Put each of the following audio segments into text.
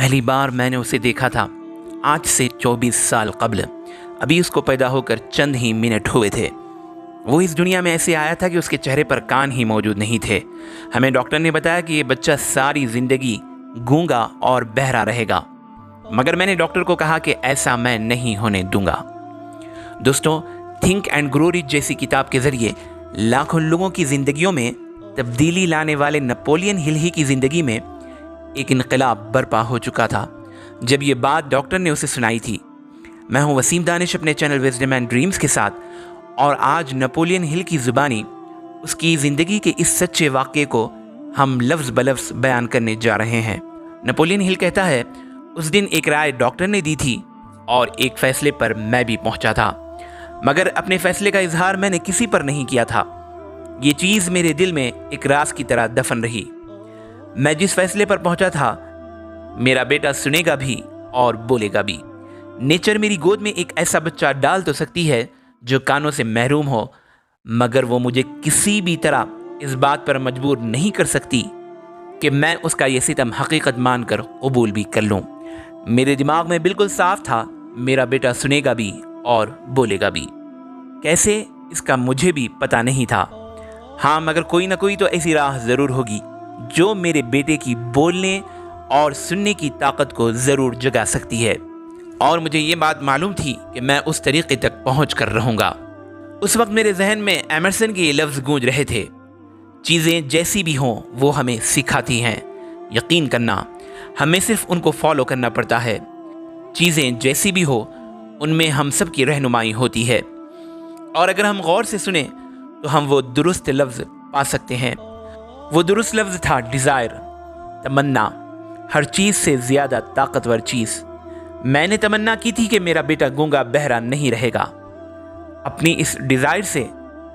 पहली बार मैंने उसे देखा था आज से 24 साल कबल। अभी उसको पैदा होकर चंद ही मिनट हुए थे। वो इस दुनिया में ऐसे आया था कि उसके चेहरे पर कान ही मौजूद नहीं थे। हमें डॉक्टर ने बताया कि ये बच्चा सारी जिंदगी गूंगा और बहरा रहेगा, मगर मैंने डॉक्टर को कहा कि ऐसा मैं नहीं होने दूंगा। दोस्तों, थिंक एंड ग्रो रिच जैसी किताब के जरिए लाखों लोगों की जिंदगियों में तब्दीली लाने वाले नेपोलियन हिल ही की जिंदगी में एक इनकलाब बर्पा हो चुका था जब ये बात डॉक्टर ने उसे सुनाई थी। मैं हूं वसीम दानिश अपने चैनल विजडम एंड ड्रीम्स के साथ, और आज नेपोलियन हिल की ज़ुबानी उसकी ज़िंदगी के इस सच्चे वाक़े को हम लफ्ज़ बलफ्ज़ बयान करने जा रहे हैं। नेपोलियन हिल कहता है, उस दिन एक राय डॉक्टर ने दी थी और एक फ़ैसले पर मैं भी पहुंचा था, मगर अपने फ़ैसले का इजहार मैंने किसी पर नहीं किया था। ये चीज़ मेरे दिल में एक राज की तरह दफन रही। मैं जिस फैसले पर पहुंचा था, मेरा बेटा सुनेगा भी और बोलेगा भी। नेचर मेरी गोद में एक ऐसा बच्चा डाल तो सकती है जो कानों से महरूम हो, मगर वो मुझे किसी भी तरह इस बात पर मजबूर नहीं कर सकती कि मैं उसका ये सितम हकीकत मानकर कबूल भी कर लूँ। मेरे दिमाग में बिल्कुल साफ था, मेरा बेटा सुनेगा भी और बोलेगा भी। कैसे, इसका मुझे भी पता नहीं था। हाँ, मगर कोई ना कोई तो ऐसी राह ज़रूर होगी जो मेरे बेटे की बोलने और सुनने की ताकत को ज़रूर जगा सकती है, और मुझे ये बात मालूम थी कि मैं उस तरीके तक पहुँच कर रहूँगा। उस वक्त मेरे जहन में एमर्सन के ये लफ्ज़ गूंज रहे थे, चीज़ें जैसी भी हों वो हमें सिखाती हैं। यकीन करना, हमें सिर्फ उनको फॉलो करना पड़ता है। चीज़ें जैसी भी हो उनमें हम सब की रहनुमाई होती है, और अगर हम गौर से सुने तो हम वो दुरुस्त लफ्ज़ पा सकते हैं। वो दुरुस्त लफ्ज़ था डिज़ायर, तमन्ना, हर चीज़ से ज़्यादा ताकतवर चीज़। मैंने तमन्ना की थी कि मेरा बेटा गूंगा बहरा नहीं रहेगा। अपनी इस डिज़ायर से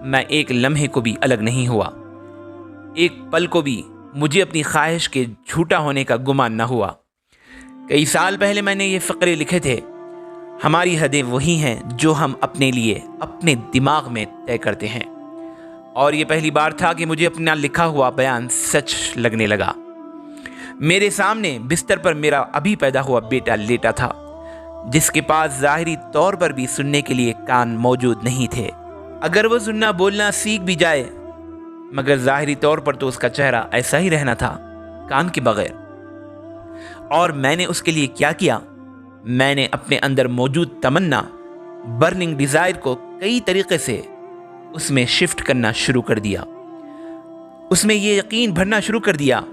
मैं एक लम्हे को भी अलग नहीं हुआ, एक पल को भी मुझे अपनी ख्वाहिश के झूठा होने का गुमान न हुआ। कई साल पहले मैंने ये फ़क़रे लिखे थे, हमारी हदें वही हैं जो हम अपने लिए अपने दिमाग में तय करते हैं। और ये पहली बार था कि मुझे अपना लिखा हुआ बयान सच लगने लगा। मेरे सामने बिस्तर पर मेरा अभी पैदा हुआ बेटा लेटा था, जिसके पास ज़ाहिरी तौर पर भी सुनने के लिए कान मौजूद नहीं थे। अगर वो सुनना बोलना सीख भी जाए, मगर ज़ाहिरी तौर पर तो उसका चेहरा ऐसा ही रहना था, कान के बगैर। और मैंने उसके लिए क्या किया? मैंने अपने अंदर मौजूद तमन्ना, बर्निंग डिज़ायर को कई तरीक़े से उसमें शिफ्ट करना शुरू कर दिया। उसमें ये यकीन भरना शुरू कर दिया,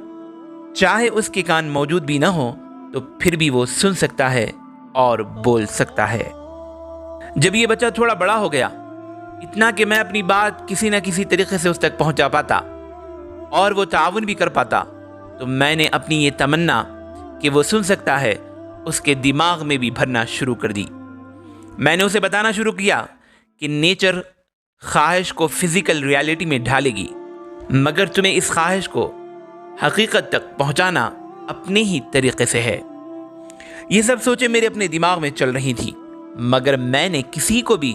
चाहे उसके कान मौजूद भी ना हो तो फिर भी वो सुन सकता है और बोल सकता है। जब ये बच्चा थोड़ा बड़ा हो गया, इतना कि मैं अपनी बात किसी न किसी तरीके से उस तक पहुंचा पाता और वो ताउन भी कर पाता, तो मैंने अपनी ये तमन्ना कि वो सुन सकता है उसके दिमाग में भी भरना शुरू कर दी। मैंने उसे बताना शुरू किया कि नेचर ख्वाहिश को फिजिकल रियलिटी में ढालेगी, मगर तुम्हें इस ख्वाहिश को हकीकत तक पहुंचाना अपने ही तरीके से है। ये सब सोचें मेरे अपने दिमाग में चल रही थी, मगर मैंने किसी को भी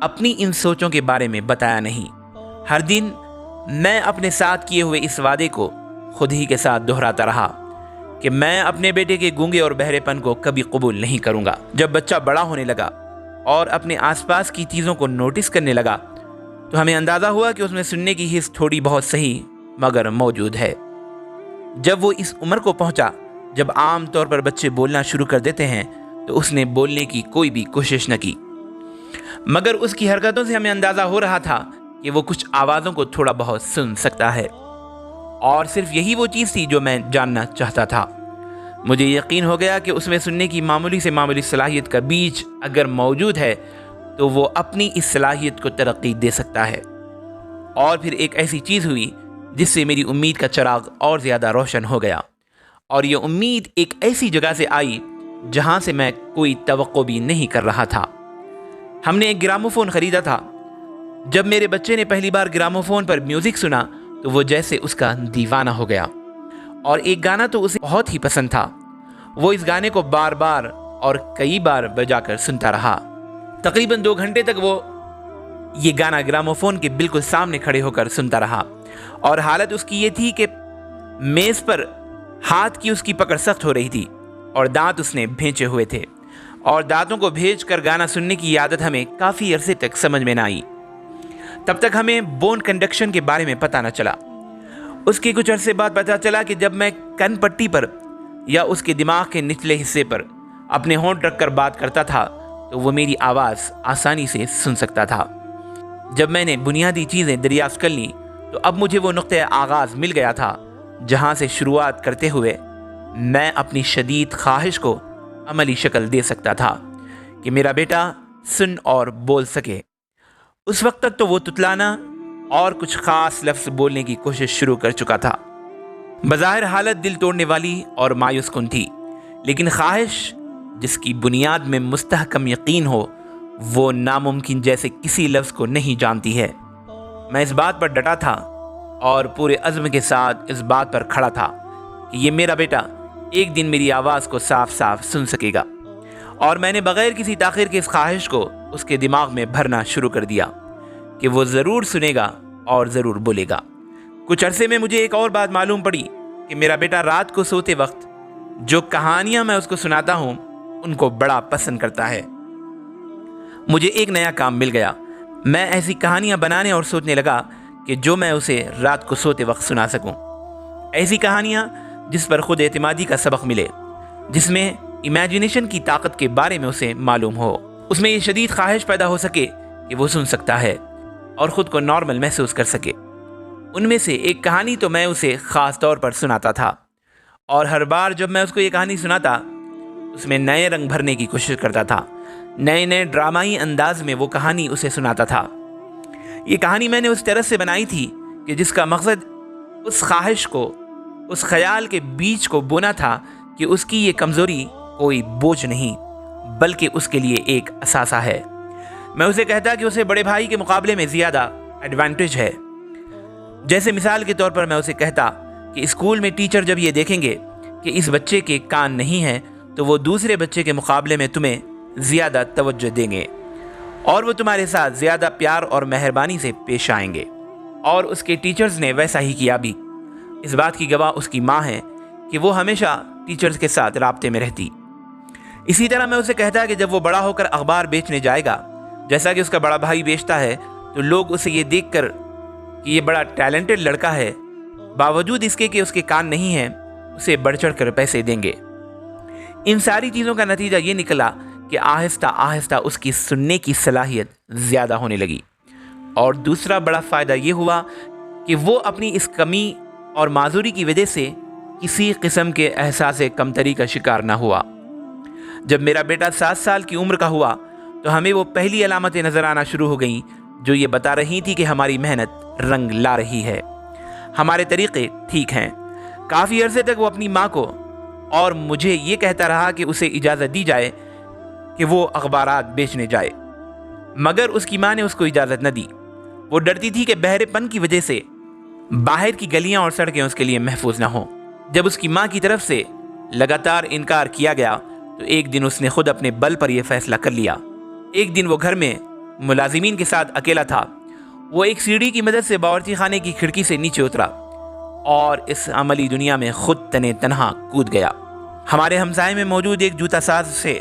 अपनी इन सोचों के बारे में बताया नहीं। हर दिन मैं अपने साथ किए हुए इस वादे को खुद ही के साथ दोहराता रहा कि मैं अपने बेटे के गूंगे और बहरेपन को कभी कबूल नहीं करूंगा। जब बच्चा बड़ा होने लगा और अपने आसपास की चीज़ों को नोटिस करने लगा, तो हमें अंदाज़ा हुआ कि उसमें सुनने की हिस्स थोड़ी बहुत सही मगर मौजूद है। जब वो इस उम्र को पहुंचा जब आम तौर पर बच्चे बोलना शुरू कर देते हैं, तो उसने बोलने की कोई भी कोशिश न की, मगर उसकी हरकतों से हमें अंदाज़ा हो रहा था कि वो कुछ आवाज़ों को थोड़ा बहुत सुन सकता है, और सिर्फ यही वो चीज़ थी जो मैं जानना चाहता था। मुझे यकीन हो गया कि उसमें सुनने की मामूली से मामूली सलाहियत का बीज अगर मौजूद है तो वो अपनी इस सलाहियत को तरक्की दे सकता है। और फिर एक ऐसी चीज़ हुई जिससे मेरी उम्मीद का चिराग और ज़्यादा रोशन हो गया, और ये उम्मीद एक ऐसी जगह से आई जहाँ से मैं कोई तवक्को भी नहीं कर रहा था। हमने एक ग्रामोफोन ख़रीदा था। जब मेरे बच्चे ने पहली बार ग्रामोफोन पर म्यूज़िक सुना तो वो जैसे उसका दीवाना हो गया, और एक गाना तो उसे बहुत ही पसंद था। वो इस गाने को बार बार और कई बार बजाकर सुनता रहा। तकरीबन 2 घंटे तक वो ये गाना ग्रामोफोन के बिल्कुल सामने खड़े होकर सुनता रहा, और हालत उसकी ये थी कि मेज़ पर हाथ की उसकी पकड़ सख्त हो रही थी। اور دانت اس نے بھینچے ہوئے تھے، اور دانتوں کو بھیج کر گانا سننے کی عادت ہمیں کافی عرصے تک سمجھ میں نہ آئی۔ تب تک ہمیں بون کنڈکشن کے بارے میں پتہ نہ چلا۔ اس کے کچھ عرصے بعد پتہ چلا کہ جب میں کن پٹی پر یا اس کے دماغ کے نچلے حصے پر اپنے ہونٹ رکھ کر بات کرتا تھا تو وہ میری آواز آسانی سے سن سکتا تھا۔ جب میں نے بنیادی چیزیں دریافت کر لیں تو اب مجھے وہ نقطۂ آغاز مل گیا تھا جہاں سے شروعات کرتے ہوئے میں اپنی شدید خواہش کو عملی شکل دے سکتا تھا کہ میرا بیٹا سن اور بول سکے۔ اس وقت تک تو وہ تتلانا اور کچھ خاص لفظ بولنے کی کوشش شروع کر چکا تھا۔ بظاہر حالت دل توڑنے والی اور مایوس کن تھی، لیکن خواہش جس کی بنیاد میں مستحکم یقین ہو وہ ناممکن جیسے کسی لفظ کو نہیں جانتی ہے۔ میں اس بات پر ڈٹا تھا اور پورے عزم کے ساتھ اس بات پر کھڑا تھا کہ یہ میرا بیٹا ایک دن میری آواز کو صاف صاف سن سکے گا، اور میں نے بغیر کسی تاخیر کے اس خواہش کو اس کے دماغ میں بھرنا شروع کر دیا کہ وہ ضرور سنے گا اور ضرور بولے گا۔ کچھ عرصے میں مجھے ایک اور بات معلوم پڑی کہ میرا بیٹا رات کو سوتے وقت جو کہانیاں میں اس کو سناتا ہوں ان کو بڑا پسند کرتا ہے۔ مجھے ایک نیا کام مل گیا۔ میں ایسی کہانیاں بنانے اور سوچنے لگا کہ جو میں اسے رات کو سوتے وقت سنا سکوں۔ ایسی کہانیاں جس پر خود اعتمادی کا سبق ملے، جس میں امیجنیشن کی طاقت کے بارے میں اسے معلوم ہو، اس میں یہ شدید خواہش پیدا ہو سکے کہ وہ سن سکتا ہے اور خود کو نارمل محسوس کر سکے۔ ان میں سے ایک کہانی تو میں اسے خاص طور پر سناتا تھا، اور ہر بار جب میں اس کو یہ کہانی سناتا اس میں نئے رنگ بھرنے کی کوشش کرتا تھا، نئے ڈرامائی انداز میں وہ کہانی اسے سناتا تھا۔ یہ کہانی میں نے اس طرح سے بنائی تھی کہ جس کا مقصد اس خواہش کو، اس خیال کے بیج کو بونا تھا کہ اس کی یہ کمزوری کوئی بوجھ نہیں بلکہ اس کے لیے ایک اثاثہ ہے۔ میں اسے کہتا کہ اسے بڑے بھائی کے مقابلے میں زیادہ ایڈوانٹیج ہے۔ جیسے مثال کے طور پر میں اسے کہتا کہ اسکول میں ٹیچر جب یہ دیکھیں گے کہ اس بچے کے کان نہیں ہیں تو وہ دوسرے بچے کے مقابلے میں تمہیں زیادہ توجہ دیں گے اور وہ تمہارے ساتھ زیادہ پیار اور مہربانی سے پیش آئیں گے، اور اس کے ٹیچرز نے ویسا ہی کیا بھی۔ اس بات کی گواہ اس کی ماں ہے کہ وہ ہمیشہ ٹیچرز کے ساتھ رابطے میں رہتی۔ اسی طرح میں اسے کہتا کہ جب وہ بڑا ہو کر اخبار بیچنے جائے گا جیسا کہ اس کا بڑا بھائی بیچتا ہے تو لوگ اسے یہ دیکھ کر کہ یہ بڑا ٹیلنٹڈ لڑکا ہے، باوجود اس کے کہ اس کے کان نہیں ہیں، اسے بڑھ چڑھ کر پیسے دیں گے۔ ان ساری چیزوں کا نتیجہ یہ نکلا کہ آہستہ آہستہ اس کی سننے کی صلاحیت زیادہ ہونے لگی، اور دوسرا بڑا فائدہ یہ ہوا کہ وہ اپنی اس کمی اور معذوری کی وجہ سے کسی قسم کے احساس کمتری کا شکار نہ ہوا۔ جب میرا بیٹا 7 سال کی عمر کا ہوا تو ہمیں وہ پہلی علامتیں نظر آنا شروع ہو گئیں جو یہ بتا رہی تھی کہ ہماری محنت رنگ لا رہی ہے، ہمارے طریقے ٹھیک ہیں۔ کافی عرصے تک وہ اپنی ماں کو اور مجھے یہ کہتا رہا کہ اسے اجازت دی جائے کہ وہ اخبارات بیچنے جائے، مگر اس کی ماں نے اس کو اجازت نہ دی۔ وہ ڈرتی تھی کہ بہرے پن کی وجہ سے باہر کی گلیاں اور سڑکیں اس کے لیے محفوظ نہ ہوں۔ جب اس کی ماں کی طرف سے لگاتار انکار کیا گیا تو ایک دن اس نے خود اپنے بل پر یہ فیصلہ کر لیا۔ ایک دن وہ گھر میں ملازمین کے ساتھ اکیلا تھا۔ وہ ایک سیڑھی کی مدد سے باورچی خانے کی کھڑکی سے نیچے اترا اور اس عملی دنیا میں خود تنہا کود گیا۔ ہمارے ہمسائے میں موجود ایک جوتا ساز سے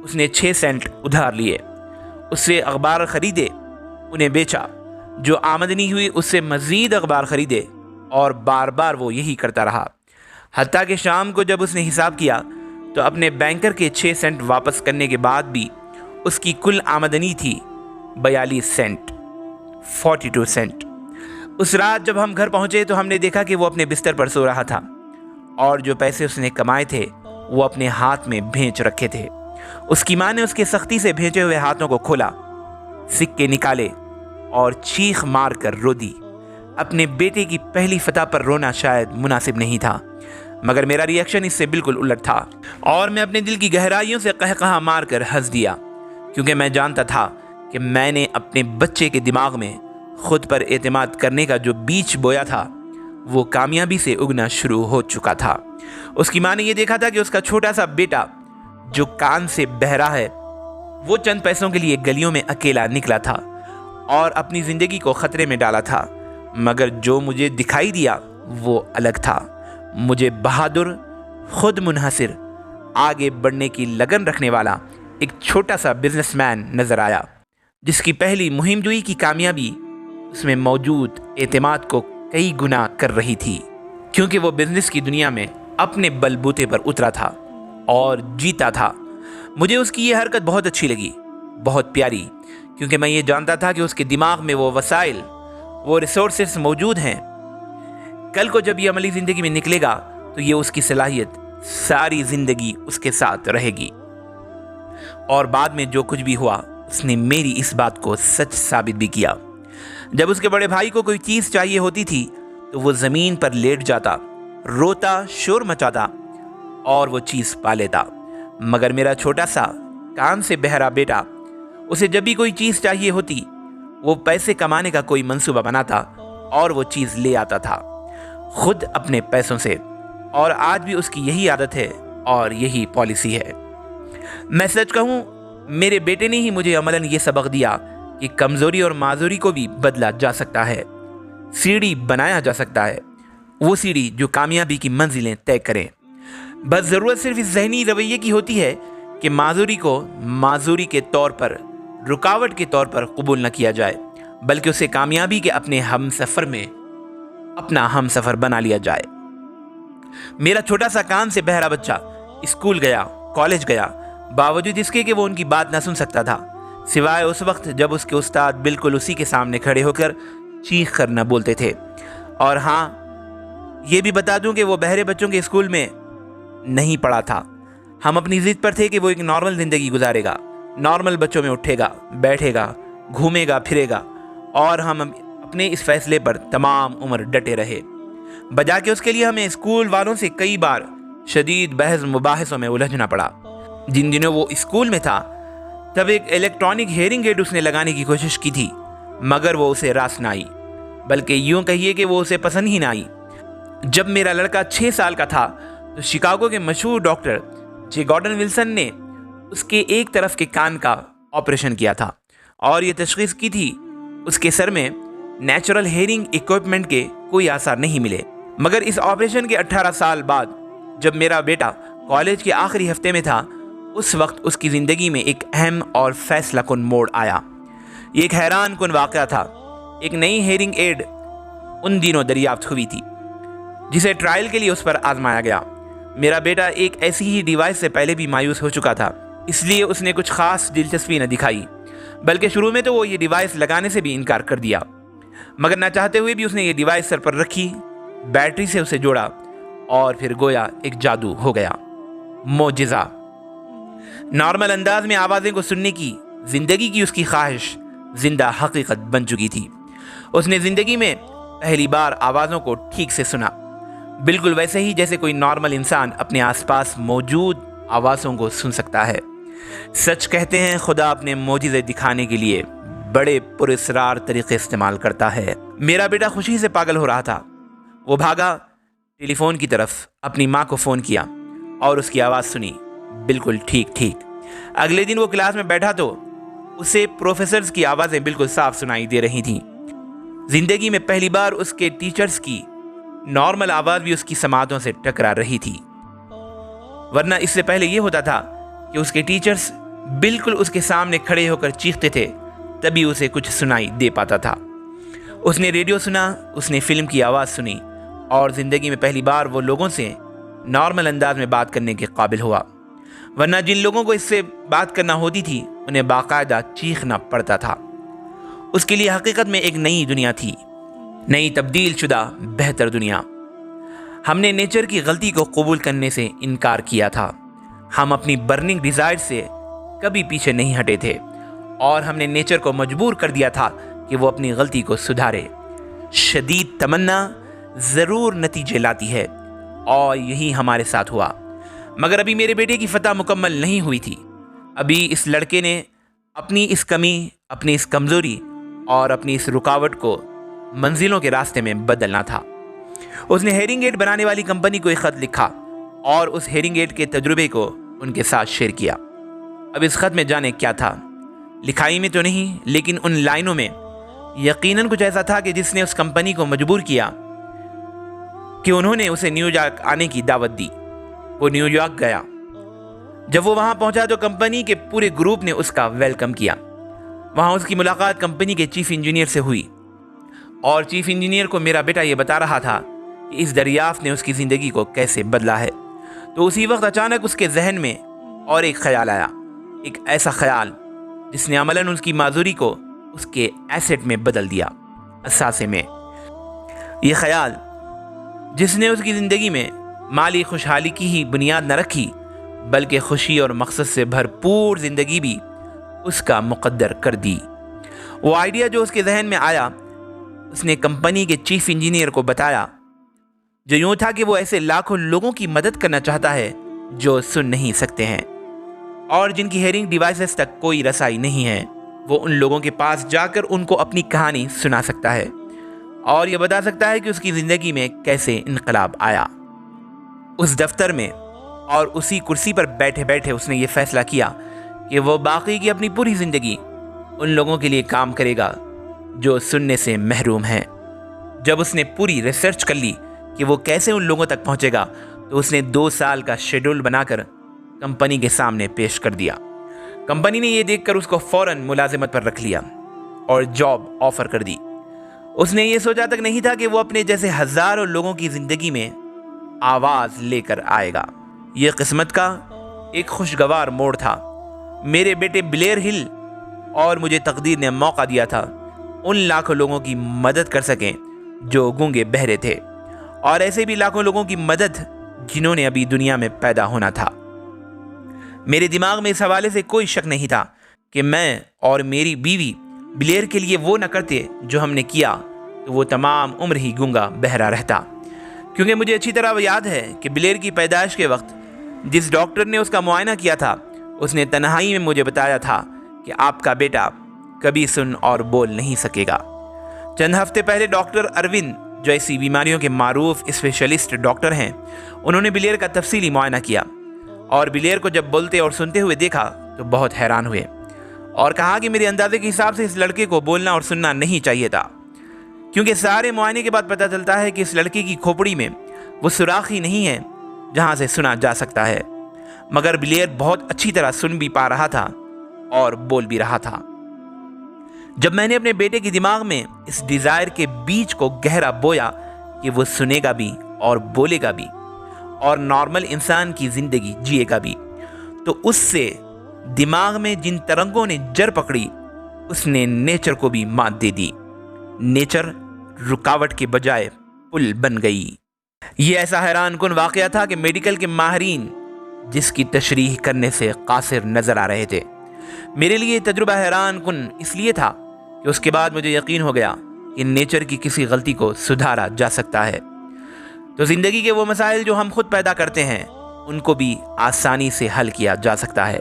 اس نے 6 سینٹ ادھار لیے، اس سے اخبار خریدے، انہیں بیچا، جو آمدنی ہوئی اس سے مزید اخبار خریدے، اور بار بار وہ یہی کرتا رہا، حتیٰ کہ شام کو جب اس نے حساب کیا تو اپنے بینکر کے 6 سینٹ واپس کرنے کے بعد بھی اس کی کل آمدنی تھی 42 سینٹ، 42 سینٹ۔ اس رات جب ہم گھر پہنچے تو ہم نے دیکھا کہ وہ اپنے بستر پر سو رہا تھا، اور جو پیسے اس نے کمائے تھے وہ اپنے ہاتھ میں بھینچ رکھے تھے۔ اس کی ماں نے اس کے سختی سے بھیجے ہوئے ہاتھوں کو کھولا، سکے نکالے اور چیخ مار کر رو دی۔ اپنے بیٹے کی پہلی فتح پر رونا شاید مناسب نہیں تھا، مگر میرا ری ایکشن اس سے بالکل الٹ تھا، اور میں اپنے دل کی گہرائیوں سے قہقہا مار کر ہنس دیا، کیونکہ میں جانتا تھا کہ میں نے اپنے بچے کے دماغ میں خود پر اعتماد کرنے کا جو بیج بویا تھا وہ کامیابی سے اگنا شروع ہو چکا تھا۔ اس کی ماں نے یہ دیکھا تھا کہ اس کا چھوٹا سا بیٹا جو کان سے بہرا ہے وہ چند پیسوں کے لیے گلیوں میں اکیلا نکلا تھا اور اپنی زندگی کو خطرے میں ڈالا تھا، مگر جو مجھے دکھائی دیا وہ الگ تھا۔ مجھے بہادر، خود منحصر، आगे बढ़ने की लगन रखने वाला एक छोटा सा बिजनेसमैन नजर आया, जिसकी पहली मुहिम जोई की कामयाबी उसमें मौजूद एतमाद को कई गुना कर रही थी, क्योंकि वो बिजनेस की दुनिया में अपने बलबूते पर उतरा था और जीता था। मुझे उसकी ये हरकत बहुत अच्छी लगी, बहुत प्यारी, क्योंकि मैं ये जानता था कि उसके दिमाग में वो वसाइल, वो रिसोर्सेस मौजूद हैं। कल को जब ये अमली ज़िंदगी में निकलेगा तो ये उसकी सलाहियत सारी ज़िंदगी उसके साथ रहेगी। और बाद में जो कुछ भी हुआ, उसने मेरी इस बात को सच साबित भी किया। जब उसके बड़े भाई को कोई चीज़ चाहिए होती थी तो वो ज़मीन पर लेट जाता, रोता, शोर मचाता और वो चीज़ पा लेता। मगर मेरा छोटा सा कान से बहरा बेटा, उसे जब भी कोई चीज़ चाहिए होती, वो पैसे कमाने का कोई मंसूबा बनाता और वो चीज़ ले आता था, खुद अपने पैसों से। और आज भी उसकी यही आदत है और यही पॉलिसी है। मैं सच कहूँ, मेरे बेटे ने ही मुझे अमलन ये सबक दिया कि कमज़ोरी और माजूरी को भी बदला जा सकता है, सीढ़ी बनाया जा सकता है, वो सीढ़ी जो कामयाबी की मंजिलें तय करें। बस ज़रूरत सिर्फ इस ज़हनी रवैये की होती है कि माजूरी को माजूरी के तौर पर, रुकावट के तौर पर कबूल न किया जाए, बल्कि उसे कामयाबी के अपने हमसफ़र में अपना हमसफ़र बना लिया जाए। मेरा छोटा सा कान से बहरा बच्चा स्कूल गया, कॉलेज गया, बावजूद इसके कि वो उनकी बात ना सुन सकता था, सिवाय उस वक्त जब उसके उस्ताद बिल्कुल उसी के सामने खड़े होकर चीख कर न बोलते थे। और हाँ, ये भी बता दूं कि वो बहरे बच्चों के स्कूल में नहीं पढ़ा था। हम अपनी ज़िद पर थे कि वो एक नॉर्मल ज़िंदगी गुजारेगा, नॉर्मल बच्चों में उठेगा, बैठेगा, घूमेगा फिरेगा, और हम अपने इस फैसले पर तमाम उम्र डटे रहे, बजा के उसके लिए हमें स्कूल वालों से कई बार शदीद बहस मुबाहिसों में उलझना पड़ा। जिन दिनों वो स्कूल में था तब एक इलेक्ट्रॉनिक हेयरिंग एड उसने लगाने की कोशिश की थी, मगर वो उसे रास ना आई, बल्कि यूँ कहिए कि वो उसे पसंद ही ना आई। जब मेरा लड़का 6 साल का था तो शिकागो के मशहूर डॉक्टर जे गॉर्डन विल्सन ने उसके एक तरफ के कान का ऑपरेशन किया था और ये तशख़ीस की थी उसके सर में नेचुरल हेयरिंग इक्विपमेंट के कोई आसार नहीं मिले। मगर इस ऑपरेशन के 18 साल बाद जब मेरा बेटा कॉलेज के आखिरी हफ्ते में था, उस वक्त उसकी ज़िंदगी में एक अहम और फैसला कुन मोड़ आया। ये एक हैरान कुन वाक़या था। एक नई हेयरिंग एड उन दिनों दरियाफ्त हुई थी, जिसे ट्रायल के लिए उस पर आजमाया गया। मेरा बेटा एक ऐसी ही डिवाइस से पहले भी मायूस हो चुका था, इसलिए उसने कुछ ख़ास दिलचस्पी न दिखाई, बल्कि शुरू में तो वो ये डिवाइस लगाने से भी इनकार कर दिया। मगर ना चाहते हुए भी उसने ये डिवाइस सर पर रखी, बैटरी से उसे जोड़ा और फिर गोया एक जादू हो गया, मोजिज़ा। नॉर्मल अंदाज में आवाज़ें को सुनने की ज़िंदगी की उसकी ख्वाहिश जिंदा हकीकत बन चुकी थी। उसने ज़िंदगी में पहली बार आवाज़ों को ठीक से सुना, बिल्कुल वैसे ही जैसे कोई नॉर्मल इंसान अपने आसपास मौजूद आवाज़ों को सुन सकता है। सच कहते हैं, खुदा अपने मोजिज़े दिखाने के लिए बड़े पुरस्रार तरीके इस्तेमाल करता है। मेरा बेटा खुशी से पागल हो रहा था। वो भागा टेलीफोन की तरफ, अपनी माँ को फ़ोन किया और उसकी आवाज़ सुनी, बिल्कुल ठीक ठीक। अगले दिन वो क्लास में बैठा तो उसे प्रोफेसर्स की आवाज़ें बिल्कुल साफ सुनाई दे रही थीं। जिंदगी में पहली बार उसके टीचर्स की नॉर्मल आवाज़ भी उसकी समातों से टकरा रही थी, वरना इससे पहले ये होता था कि उसके टीचर्स बिल्कुल उसके सामने खड़े होकर चीखते थे, तभी उसे कुछ सुनाई दे पाता था। उसने रेडियो सुना, उसने फिल्म की आवाज़ सुनी और ज़िंदगी में पहली बार वो लोगों से नॉर्मल अंदाज में बात करने के काबिल हुआ, वरना जिन लोगों को इससे बात करना होती थी उन्हें बाकायदा चीखना पड़ता था। उसके लिए हकीकत में एक नई दुनिया थी, नई तब्दील शुदा बेहतर दुनिया। हमने नेचर की गलती को कबूल करने से इनकार किया था। हम अपनी बर्निंग डिज़ायर से कभी पीछे नहीं हटे थे और हमने नेचर को मजबूर कर दिया था कि वो अपनी गलती को सुधारे। शदीद तमन्ना ज़रूर नतीजे लाती है और यही हमारे साथ हुआ। मगर अभी मेरे बेटे की फतह मुकम्मल नहीं हुई थी। अभी इस लड़के ने अपनी इस कमी, अपनी इस कमज़ोरी और अपनी इस रुकावट को मंजिलों के रास्ते में बदलना था। उसने हेयरिंग एड बनाने वाली कंपनी को एक ख़त लिखा और उस हेयरिंग एड के तजुर्बे को उनके साथ शेयर किया। अब इस ख़त में जाने क्या था, लिखाई में तो नहीं, लेकिन उन लाइनों में यकीनन कुछ ऐसा था कि जिसने उस कंपनी को मजबूर किया कि उन्होंने उसे न्यूयॉर्क आने की दावत दी। वो न्यूयॉर्क गया جب وہ وہاں پہنچا تو کمپنی کے پورے گروپ نے اس کا ویلکم کیا۔ وہاں اس کی ملاقات کمپنی کے چیف انجینئر سے ہوئی اور چیف انجینئر کو میرا بیٹا یہ بتا رہا تھا کہ اس دریافت نے اس کی زندگی کو کیسے بدلا ہے۔ تو اسی وقت اچانک اس کے ذہن میں اور ایک خیال آیا، ایک ایسا خیال جس نے عملاً اس کی معذوری کو اس کے ایسٹ میں بدل دیا، اثاثے میں۔ یہ خیال جس نے اس کی زندگی میں مالی خوشحالی کی ہی بنیاد نہ رکھی بلکہ خوشی اور مقصد سے بھرپور زندگی بھی اس کا مقدر کر دی۔ وہ آئیڈیا جو اس کے ذہن میں آیا اس نے کمپنی کے چیف انجینئر کو بتایا، جو یوں تھا کہ وہ ایسے لاکھوں لوگوں کی مدد کرنا چاہتا ہے جو سن نہیں سکتے ہیں اور جن کی ہیئرنگ ڈیوائسز تک کوئی رسائی نہیں ہے۔ وہ ان لوگوں کے پاس جا کر ان کو اپنی کہانی سنا سکتا ہے اور یہ بتا سکتا ہے کہ اس کی زندگی میں کیسے انقلاب آیا۔ اس دفتر میں اور اسی کرسی پر بیٹھے بیٹھے اس نے یہ فیصلہ کیا کہ وہ باقی کی اپنی پوری زندگی ان لوگوں کے لیے کام کرے گا جو سننے سے محروم ہیں۔ جب اس نے پوری ریسرچ کر لی کہ وہ کیسے ان لوگوں تک پہنچے گا تو اس نے 2 سال کا شیڈول بنا کر کمپنی کے سامنے پیش کر دیا۔ کمپنی نے یہ دیکھ کر اس کو فوراً ملازمت پر رکھ لیا اور جاب آفر کر دی۔ اس نے یہ سوچا تک نہیں تھا کہ وہ اپنے جیسے ہزاروں لوگوں کی زندگی میں آواز لے کر آئے گا۔ یہ قسمت کا ایک خوشگوار موڑ تھا۔ میرے بیٹے بلیر ہل اور مجھے تقدیر نے موقع دیا تھا ان لاکھوں لوگوں کی مدد کر سکیں جو گونگے بہرے تھے اور ایسے بھی لاکھوں لوگوں کی مدد جنہوں نے ابھی دنیا میں پیدا ہونا تھا۔ میرے دماغ میں اس حوالے سے کوئی شک نہیں تھا کہ میں اور میری بیوی بلیر کے لیے وہ نہ کرتے جو ہم نے کیا تو وہ تمام عمر ہی گونگا بہرا رہتا، کیونکہ مجھے اچھی طرح وہ یاد ہے کہ بلیر کی پیدائش کے وقت جس ڈاکٹر نے اس کا معائنہ کیا تھا اس نے تنہائی میں مجھے بتایا تھا کہ آپ کا بیٹا کبھی سن اور بول نہیں سکے گا۔ چند ہفتے پہلے ڈاکٹر اروند جو ایسی بیماریوں کے معروف اسپیشلسٹ ڈاکٹر ہیں، انہوں نے بلیر کا تفصیلی معائنہ کیا اور بلیر کو جب بولتے اور سنتے ہوئے دیکھا تو بہت حیران ہوئے اور کہا کہ میرے اندازے کے حساب سے اس لڑکے کو بولنا اور سننا نہیں چاہیے تھا، کیونکہ سارے معائنے کے بعد پتہ چلتا ہے کہ اس لڑکے کی کھوپڑی میں وہ سوراخ ہی نہیں ہے جہاں سے سنا جا سکتا ہے۔ مگر بلیر بہت اچھی طرح سن بھی پا رہا تھا اور بول بھی رہا تھا۔ جب میں نے اپنے بیٹے کے دماغ میں اس ڈیزائر کے بیج کو گہرا بویا کہ وہ سنے گا بھی اور بولے گا بھی اور نارمل انسان کی زندگی جیے گا بھی، تو اس سے دماغ میں جن ترنگوں نے جڑ پکڑی اس نے نیچر کو بھی مات دے دی۔ نیچر رکاوٹ کے بجائے پل بن گئی۔ یہ ایسا حیران کن واقعہ تھا کہ میڈیکل کے ماہرین جس کی تشریح کرنے سے قاصر نظر آ رہے تھے۔ میرے لیے یہ تجربہ حیران کن اس لیے تھا کہ اس کے بعد مجھے یقین ہو گیا کہ نیچر کی کسی غلطی کو سدھارا جا سکتا ہے، تو زندگی کے وہ مسائل جو ہم خود پیدا کرتے ہیں ان کو بھی آسانی سے حل کیا جا سکتا ہے۔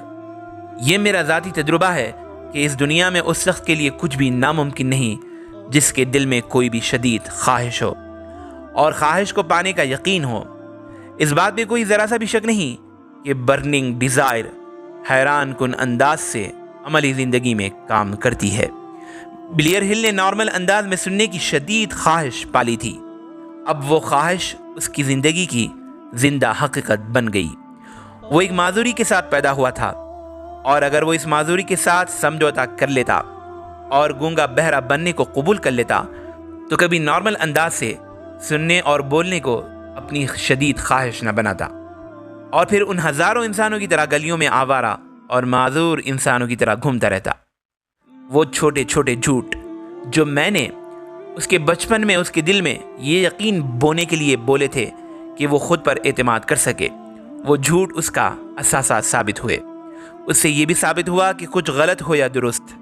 یہ میرا ذاتی تجربہ ہے کہ اس دنیا میں اس شخص کے لیے کچھ بھی ناممکن نہیں جس کے دل میں کوئی بھی شدید خواہش ہو اور خواہش کو پانے کا یقین ہو۔ اس بات میں کوئی ذرا سا بھی شک نہیں کہ برننگ ڈیزائر حیران کن انداز سے عملی زندگی میں کام کرتی ہے۔ بلیر ہل نے نارمل انداز میں سننے کی شدید خواہش پالی تھی۔ اب وہ خواہش اس کی زندگی کی زندہ حقیقت بن گئی۔ وہ ایک معذوری کے ساتھ پیدا ہوا تھا اور اگر وہ اس معذوری کے ساتھ سمجھوتا کر لیتا اور گونگا بہرا بننے کو قبول کر لیتا تو کبھی نارمل انداز سے سننے اور بولنے کو اپنی شدید خواہش نہ بناتا اور پھر ان ہزاروں انسانوں کی طرح گلیوں میں آوارہ اور معذور انسانوں کی طرح گھومتا رہتا۔ وہ چھوٹے چھوٹے جھوٹ جو میں نے اس کے بچپن میں اس کے دل میں یہ یقین بونے کے لیے بولے تھے کہ وہ خود پر اعتماد کر سکے، وہ جھوٹ اس کا اثاثہ ثابت ہوئے۔ اس سے یہ بھی ثابت ہوا کہ کچھ غلط ہو یا درست،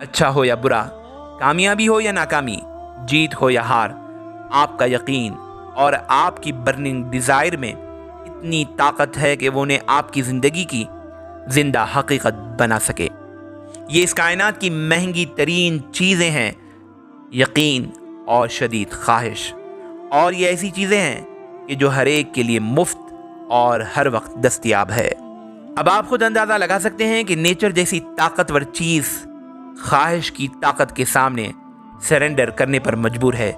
اچھا ہو یا برا، کامیابی ہو یا ناکامی، جیت ہو یا ہار، آپ کا یقین اور آپ کی برننگ ڈیزائر میں اتنی طاقت ہے کہ وہ انہیں آپ کی زندگی کی زندہ حقیقت بنا سکے۔ یہ اس کائنات کی مہنگی ترین چیزیں ہیں، یقین اور شدید خواہش، اور یہ ایسی چیزیں ہیں کہ جو ہر ایک کے لیے مفت اور ہر وقت دستیاب ہے۔ اب آپ خود اندازہ لگا سکتے ہیں کہ نیچر جیسی طاقتور چیز خواہش کی طاقت کے سامنے سرنڈر کرنے پر مجبور ہے،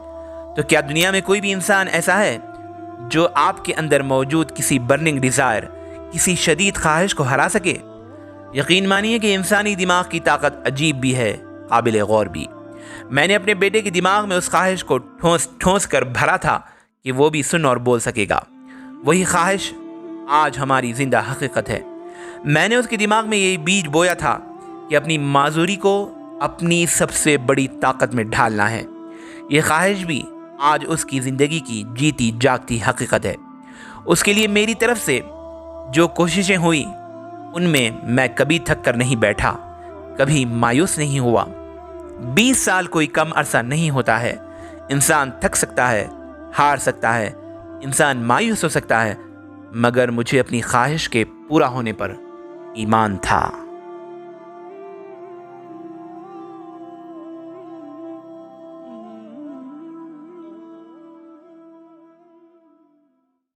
تو کیا دنیا میں کوئی بھی انسان ایسا ہے جو آپ کے اندر موجود کسی برننگ ڈیزائر، किसी शदीद ख्वाहिश को हरा सके। यकीन मानिए कि इंसानी दिमाग की ताकत अजीब भी है, काबिल गौर भी। मैंने अपने बेटे के दिमाग में उस ख्वाहिश को ठोस ठोस कर भरा था कि वो भी सुन और बोल सकेगा। वही ख्वाहिश आज हमारी जिंदा हकीकत है। मैंने उसके दिमाग में यही बीज बोया था कि अपनी माजूरी को अपनी सबसे बड़ी ताकत में ढालना है। ये ख्वाहिश भी आज उसकी ज़िंदगी की जीती जागती हकीकत है। उसके लिए मेरी तरफ से जो कोशिशें हुई उनमें मैं कभी थक कर नहीं बैठा, कभी मायूस नहीं हुआ। 20 साल कोई कम अरसा नहीं होता है। इंसान थक सकता है, हार सकता है, इंसान मायूस हो सकता है, मगर मुझे अपनी ख्वाहिश के पूरा होने पर ईमान था।